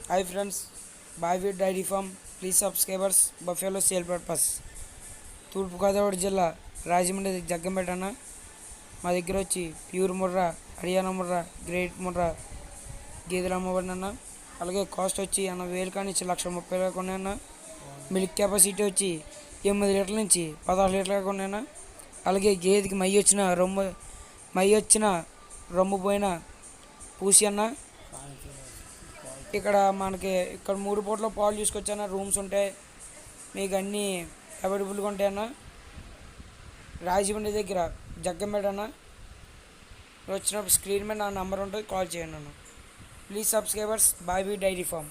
Hi friends, బాయ్వీ dairy farm please subscribers buffalo sale purpose. Turpu Godavari జిల్లా రాజమండ్రి జగ్గంపేట అన్న. మా దగ్గర వచ్చి ప్యూర్ ముర్రా, హర్యానా ముర్రా, గ్రేట్ ముర్రా గేదెలు అమ్మబడిన. అలాగే కాస్ట్ వచ్చి 80,000 కానించి 1,30,000 ఉన్నాయన్న. మిల్క్ కెపాసిటీ వచ్చి 8 లీటర్ల నుంచి 16 లీటర్ల ఉన్నాయన్న. అలాగే గేదెకి మై వచ్చిన రొమ్ము పోయిన పూసి అన్న. ఇక్కడ మనకి 3 పూటల పాలు తీసుకొచ్చాన. రూమ్స్ ఉంటాయి, మీకు అన్నీ అవైలబుల్గా ఉంటాయన్న. రాజమండ్రి దగ్గర జగ్గంపేట అన్న. వచ్చినప్పుడు స్క్రీన్ మీద నా నెంబర్ ఉంటుంది, కాల్ చేయండి అన్న. ప్లీజ్ సబ్స్క్రైబర్స్ బాయ్వీ డైరీ ఫామ్.